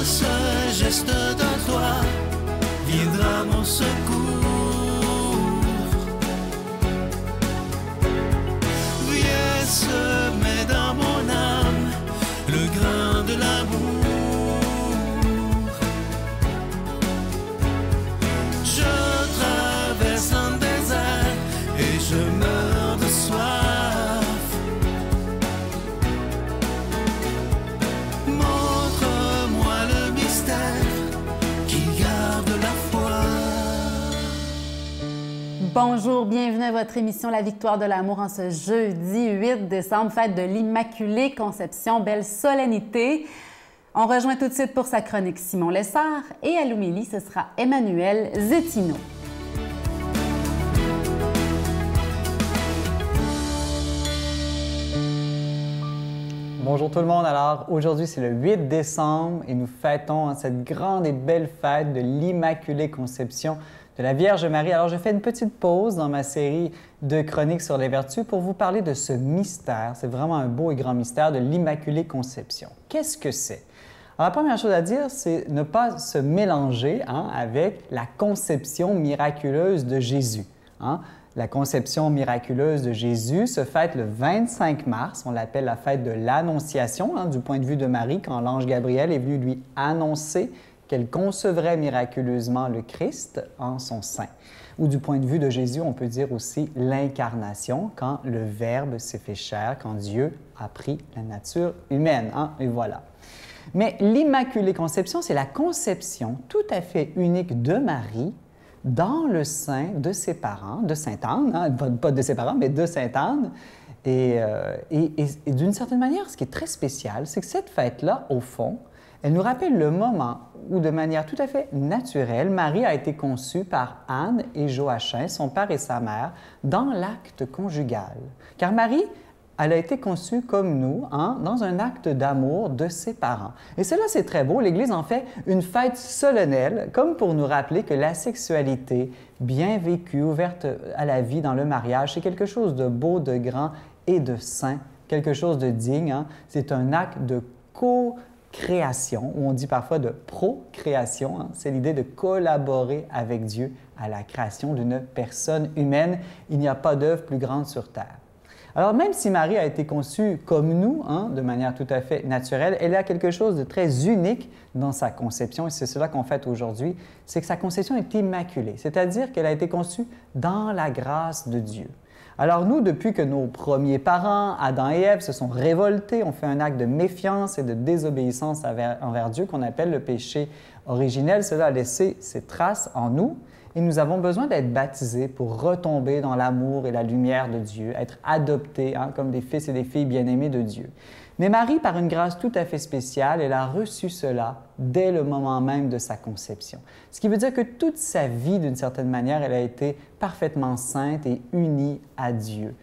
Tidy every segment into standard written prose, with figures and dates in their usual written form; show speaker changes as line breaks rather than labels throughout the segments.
seul geste de toi viendra mon secours. Viens semer dans mon âme le grain de l'amour. Je traverse un désert et je meurs de soif. Montre-moi le mystère qui garde la foi.
Bonjour, bienvenue à votre émission La Victoire de l'amour en ce jeudi 8 décembre, fête de l'Immaculée Conception. Belle solennité. On rejoint tout de suite pour sa chronique Simon Lessard et à l'homélie, ce sera Emmanuel Zettino.
Bonjour tout le monde. Alors, aujourd'hui, c'est le 8 décembre et nous fêtons cette grande et belle fête de l'Immaculée Conception de la Vierge Marie. Alors, je fais une petite pause dans ma série de chroniques sur les vertus pour vous parler de ce mystère. C'est vraiment un beau et grand mystère de l'Immaculée Conception. Qu'est-ce que c'est? Alors, la première chose à dire, c'est ne pas se mélanger avec la conception miraculeuse de Jésus. La conception miraculeuse de Jésus se fête le 25 mars. On l'appelle la fête de l'Annonciation, du point de vue de Marie, quand l'ange Gabriel est venu lui annoncer qu'elle concevrait miraculeusement le Christ en son sein. Ou du point de vue de Jésus, on peut dire aussi l'incarnation, quand le Verbe s'est fait chair, quand Dieu a pris la nature humaine. Et voilà. Mais l'Immaculée Conception, c'est la conception tout à fait unique de Marie dans le sein de ses parents, de Sainte Anne, pas de ses parents, mais de Sainte Anne. Et d'une certaine manière, ce qui est très spécial, c'est que cette fête-là, au fond, elle nous rappelle le moment où, de manière tout à fait naturelle, Marie a été conçue par Anne et Joachim, son père et sa mère, dans l'acte conjugal. Car Marie, elle a été conçue comme nous, dans un acte d'amour de ses parents. Et cela, c'est très beau. l'Église en fait une fête solennelle, comme pour nous rappeler que la sexualité bien vécue, ouverte à la vie dans le mariage, c'est quelque chose de beau, de grand et de saint, quelque chose de digne. C'est un acte de co-création, ou on dit parfois de procréation. C'est l'idée de collaborer avec Dieu à la création d'une personne humaine. Il n'y a pas d'œuvre plus grande sur terre. Alors, même si Marie a été conçue comme nous, de manière tout à fait naturelle, elle a quelque chose de très unique dans sa conception, et c'est cela qu'on fête aujourd'hui, c'est que sa conception est immaculée, c'est-à-dire qu'elle a été conçue dans la grâce de Dieu. Alors nous, depuis que nos premiers parents, Adam et Ève, se sont révoltés, ont fait un acte de méfiance et de désobéissance envers Dieu qu'on appelle le péché originel, cela a laissé ses traces en nous. Et nous avons besoin d'être baptisés pour retomber dans l'amour et la lumière de Dieu, être adoptés comme des fils et des filles bien-aimés de Dieu. Mais Marie, par une grâce tout à fait spéciale, elle a reçu cela dès le moment même de sa conception. Ce qui veut dire que toute sa vie, d'une certaine manière, elle a été parfaitement sainte et unie à Dieu,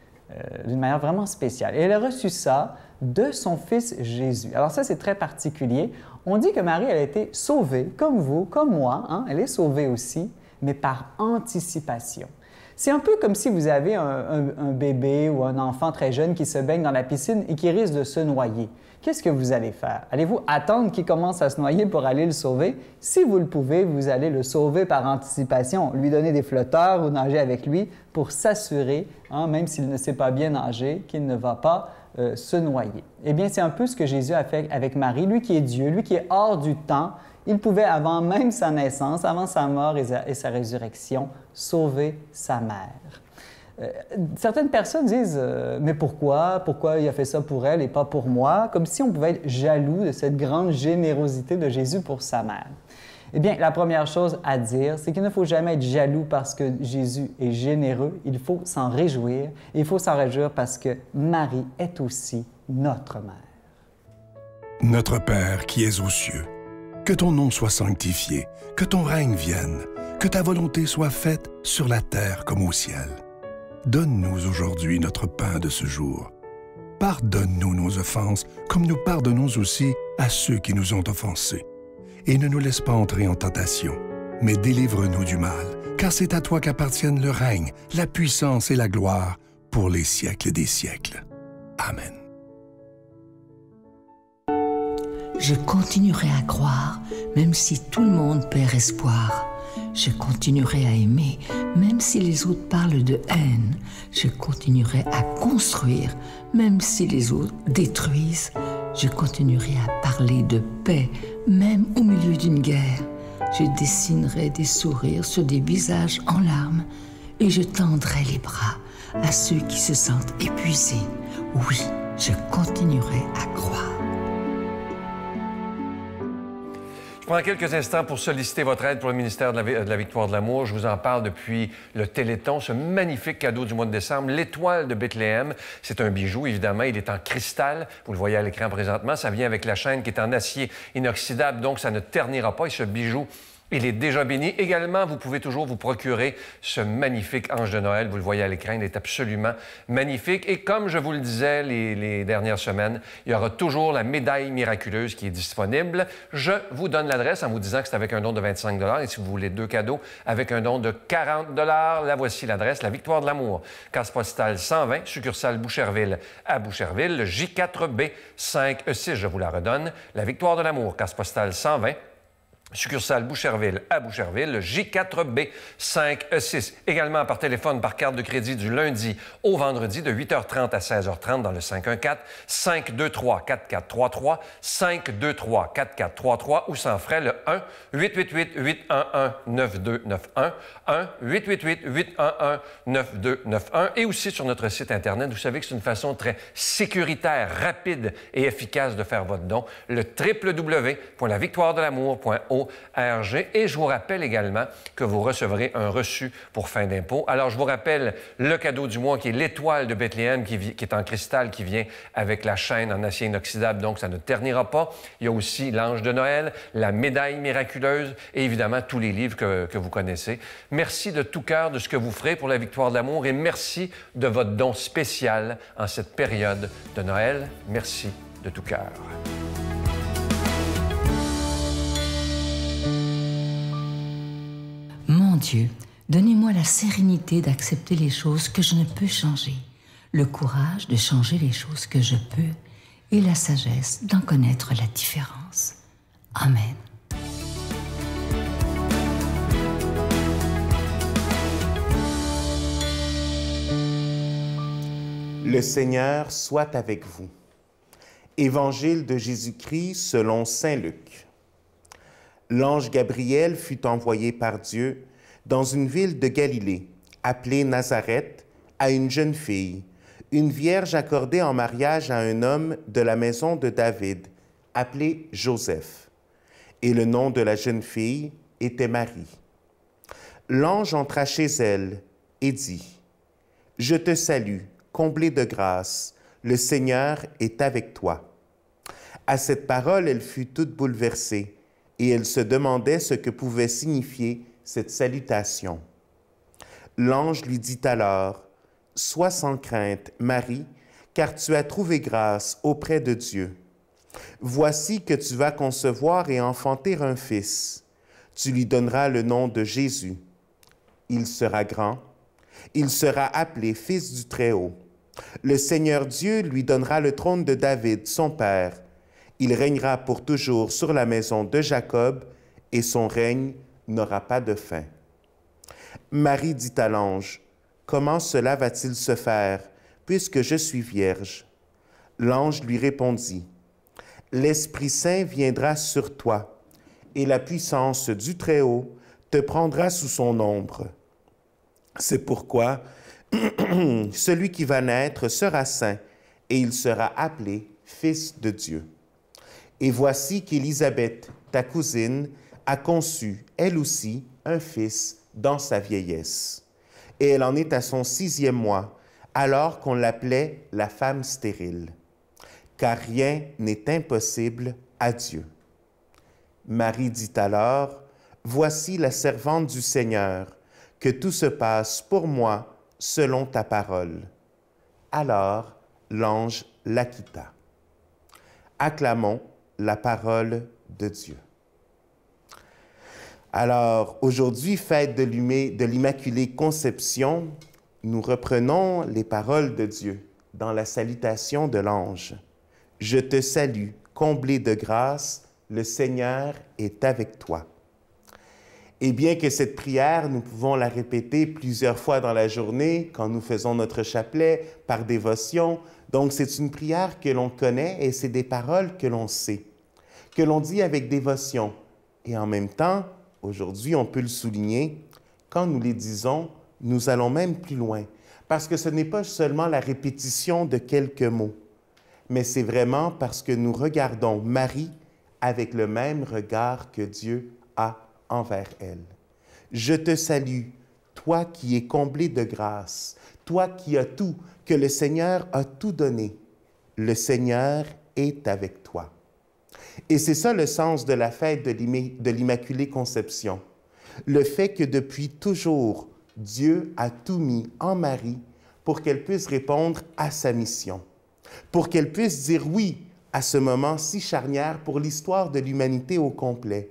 d'une manière vraiment spéciale. Et elle a reçu ça de son Fils Jésus. Alors ça, c'est très particulier. On dit que Marie, elle a été sauvée, comme vous, comme moi, elle est sauvée aussi, mais par anticipation. C'est un peu comme si vous avez un bébé ou un enfant très jeune qui se baigne dans la piscine et qui risque de se noyer. Qu'est-ce que vous allez faire? Allez-vous attendre qu'il commence à se noyer pour aller le sauver? Si vous le pouvez, vous allez le sauver par anticipation, lui donner des flotteurs ou nager avec lui pour s'assurer, même s'il ne sait pas bien nager, qu'il ne va pas se noyer. Eh bien, c'est un peu ce que Jésus a fait avec Marie, lui qui est Dieu, lui qui est hors du temps. Il pouvait, avant même sa naissance, avant sa mort et sa résurrection, sauver sa mère. Certaines personnes disent « Mais pourquoi? Pourquoi il a fait ça pour elle et pas pour moi? » Comme si on pouvait être jaloux de cette grande générosité de Jésus pour sa mère. Eh bien, la première chose à dire, c'est qu'il ne faut jamais être jaloux parce que Jésus est généreux. Il faut s'en réjouir. Et il faut s'en réjouir parce que Marie est aussi notre mère.
Notre Père qui es aux cieux, que ton nom soit sanctifié, que ton règne vienne, que ta volonté soit faite sur la terre comme au ciel. Donne-nous aujourd'hui notre pain de ce jour. Pardonne-nous nos offenses, comme nous pardonnons aussi à ceux qui nous ont offensés. Et ne nous laisse pas entrer en tentation, mais délivre-nous du mal, car c'est à toi qu'appartiennent le règne, la puissance et la gloire pour les siècles des siècles. Amen.
Je continuerai à croire, même si tout le monde perd espoir. Je continuerai à aimer, même si les autres parlent de haine. Je continuerai à construire, même si les autres détruisent. Je continuerai à parler de paix, même au milieu d'une guerre. Je dessinerai des sourires sur des visages en larmes et je tendrai les bras à ceux qui se sentent épuisés. Oui, je continuerai à croire.
Je prends quelques instants pour solliciter votre aide pour le ministère de la Victoire de l'Amour. Je vous en parle depuis le Téléthon, ce magnifique cadeau du mois de décembre, l'étoile de Bethléem. C'est un bijou, évidemment. Il est en cristal. Vous le voyez à l'écran présentement. Ça vient avec la chaîne qui est en acier inoxydable, donc ça ne ternira pas. Et ce bijou, il est déjà béni. Également, vous pouvez toujours vous procurer ce magnifique ange de Noël. Vous le voyez à l'écran, il est absolument magnifique. Et comme je vous le disais les dernières semaines, il y aura toujours la médaille miraculeuse qui est disponible. Je vous donne l'adresse en vous disant que c'est avec un don de 25 $. Et si vous voulez 2 cadeaux avec un don de 40 $, la voici l'adresse, la Victoire de l'Amour, case postale 120, succursale Boucherville à Boucherville, le J4B 5E6. Je vous la redonne, la Victoire de l'Amour, case postale 120, succursale Boucherville à Boucherville, le J4B 5E6. Également par téléphone, par carte de crédit du lundi au vendredi de 8h30 à 16h30 dans le 514-523-4433, 523-4433 ou sans frais le 1-888-811-9291, 1-888-811-9291 et aussi sur notre site Internet. Vous savez que c'est une façon très sécuritaire, rapide et efficace de faire votre don, le www.lavictoiredelamour.org. Et je vous rappelle également que vous recevrez un reçu pour fin d'impôt. Alors, je vous rappelle le cadeau du mois qui est l'étoile de Bethléem qui est en cristal, qui vient avec la chaîne en acier inoxydable, donc ça ne ternira pas. Il y a aussi l'ange de Noël, la médaille miraculeuse et évidemment tous les livres que vous connaissez. Merci de tout cœur de ce que vous ferez pour la Victoire de l'Amour et merci de votre don spécial en cette période de Noël. Merci de tout cœur.
Mon Dieu, donnez-moi la sérénité d'accepter les choses que je ne peux changer, le courage de changer les choses que je peux et la sagesse d'en connaître la différence. Amen.
Le Seigneur soit avec vous. Évangile de Jésus-Christ selon saint Luc. L'ange Gabriel fut envoyé par Dieu dans une ville de Galilée, appelée Nazareth, à une jeune fille, une vierge accordée en mariage à un homme de la maison de David, appelé Joseph. Et le nom de la jeune fille était Marie. L'ange entra chez elle et dit, « Je te salue, comblée de grâce, le Seigneur est avec toi. » À cette parole, elle fut toute bouleversée, et elle se demandait ce que pouvait signifier cette salutation. L'ange lui dit alors, « Sois sans crainte, Marie, car tu as trouvé grâce auprès de Dieu. Voici que tu vas concevoir et enfanter un fils. Tu lui donneras le nom de Jésus. Il sera grand. Il sera appelé Fils du Très-Haut. Le Seigneur Dieu lui donnera le trône de David, son père. Il régnera pour toujours sur la maison de Jacob, et son règne n'aura pas de fin. » Marie dit à l'ange, « Comment cela va-t-il se faire, puisque je suis vierge? » L'ange lui répondit, « L'Esprit Saint viendra sur toi, et la puissance du Très-Haut te prendra sous son ombre. C'est pourquoi celui qui va naître sera saint, et il sera appelé Fils de Dieu. Et voici qu'Élisabeth, ta cousine, a conçu, elle aussi, un fils dans sa vieillesse. Et elle en est à son 6e mois, alors qu'on l'appelait la femme stérile. Car rien n'est impossible à Dieu. Marie dit alors, « Voici la servante du Seigneur, que tout se passe pour moi selon ta parole. » Alors l'ange la quitta. Acclamons la parole de Dieu. Alors, aujourd'hui, fête de l'Immaculée Conception, nous reprenons les paroles de Dieu dans la salutation de l'ange. « Je te salue, comblé de grâce, le Seigneur est avec toi. » Et bien que cette prière, nous pouvons la répéter plusieurs fois dans la journée, quand nous faisons notre chapelet, par dévotion, donc c'est une prière que l'on connaît et c'est des paroles que l'on sait, que l'on dit avec dévotion. Et en même temps, aujourd'hui, on peut le souligner, quand nous les disons, nous allons même plus loin, parce que ce n'est pas seulement la répétition de quelques mots, mais c'est vraiment parce que nous regardons Marie avec le même regard que Dieu a envers elle. « Je te salue, toi qui es comblé de grâce, toi qui as tout, que le Seigneur a tout donné. Le Seigneur est avec toi. » Et c'est ça le sens de la fête de l'Immaculée Conception. Le fait que depuis toujours, Dieu a tout mis en Marie pour qu'elle puisse répondre à sa mission, pour qu'elle puisse dire oui à ce moment si charnière pour l'histoire de l'humanité au complet,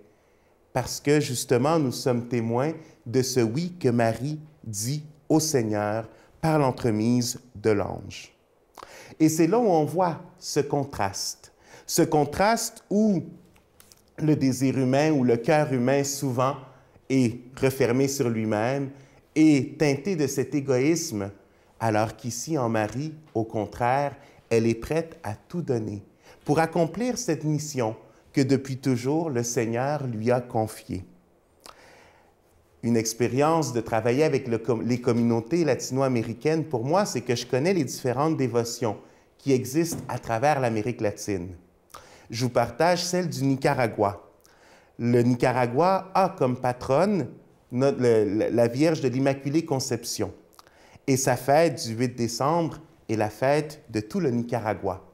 parce que justement, nous sommes témoins de ce oui que Marie dit au Seigneur par l'entremise de l'ange. Et c'est là où on voit ce contraste où le désir humain ou le cœur humain souvent est refermé sur lui-même et teinté de cet égoïsme, alors qu'ici en Marie, au contraire, elle est prête à tout donner pour accomplir cette mission que depuis toujours le Seigneur lui a confiée. Une expérience de travailler avec les communautés latino-américaines, pour moi, c'est que je connais les différentes dévotions qui existent à travers l'Amérique latine. Je vous partage celle du Nicaragua. Le Nicaragua a comme patronne la Vierge de l'Immaculée Conception. Et sa fête du 8 décembre est la fête de tout le Nicaragua.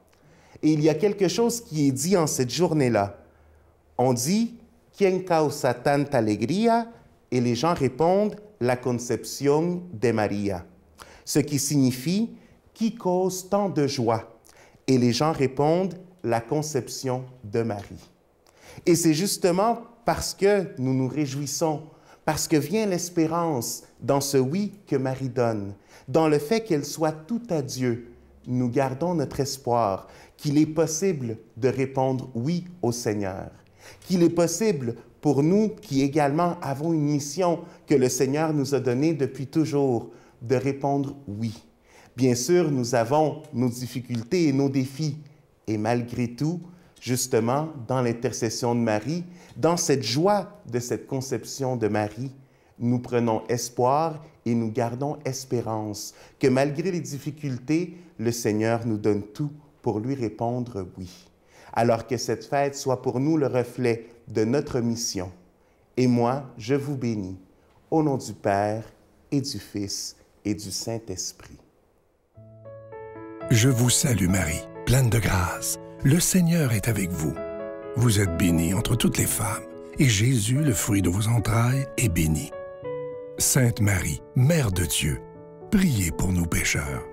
Et il y a quelque chose qui est dit en cette journée-là. On dit « Quien causa tanta alegría ?» et les gens répondent « La Concepción de María », ce qui signifie « Qui cause tant de joie ?» et les gens répondent « La Conception de Marie ». Et c'est justement parce que nous nous réjouissons, parce que vient l'espérance dans ce oui que Marie donne, dans le fait qu'elle soit tout à Dieu, nous gardons notre espoir qu'il est possible de répondre oui au Seigneur, qu'il est possible pour nous qui également avons une mission que le Seigneur nous a donnée depuis toujours, de répondre oui. Bien sûr, nous avons nos difficultés et nos défis, et malgré tout, justement, dans l'intercession de Marie, dans cette joie de cette conception de Marie, nous prenons espoir et nous gardons espérance que malgré les difficultés, le Seigneur nous donne tout pour lui répondre oui. Alors que cette fête soit pour nous le reflet de notre mission. Et moi, je vous bénis, au nom du Père et du Fils et du Saint-Esprit.
Je vous salue Marie, pleine de grâce. Le Seigneur est avec vous. Vous êtes bénie entre toutes les femmes, et Jésus, le fruit de vos entrailles, est béni. Sainte Marie, Mère de Dieu, priez pour nous pécheurs,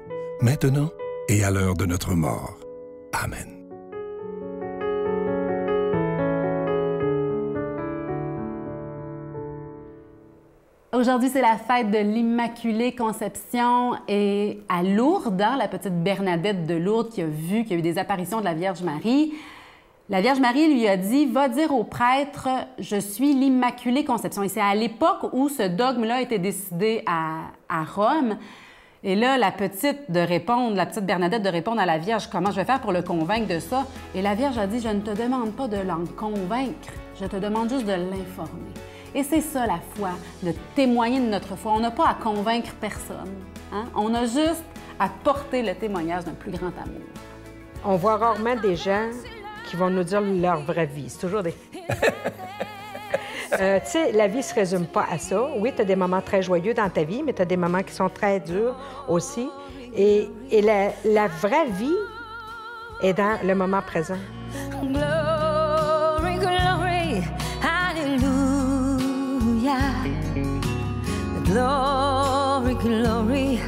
maintenant et à l'heure de notre mort. Amen.
Aujourd'hui, c'est la fête de l'Immaculée Conception et à Lourdes, la petite Bernadette de Lourdes qui a vu qu'il y a eu des apparitions de la Vierge Marie. La Vierge Marie lui a dit « Va dire au prêtre, je suis l'Immaculée Conception ». Et c'est à l'époque où ce dogme-là a été décidé à Rome. Et là, la petite Bernadette de répondre à la Vierge « Comment je vais faire pour le convaincre de ça? » Et la Vierge a dit « Je ne te demande pas de l'en convaincre, je te demande juste de l'informer. » Et c'est ça la foi, de témoigner de notre foi. On n'a pas à convaincre personne. Hein? On a juste à porter le témoignage d'un plus grand amour.
On voit rarement des gens qui vont nous dire leur vraie vie. C'est toujours des... tu sais, la vie ne se résume pas à ça. Oui, tu as des moments très joyeux dans ta vie, mais tu as des moments qui sont très durs aussi. Et la vraie vie est dans le moment présent.
Glory, glory, hallelujah. Glory, glory,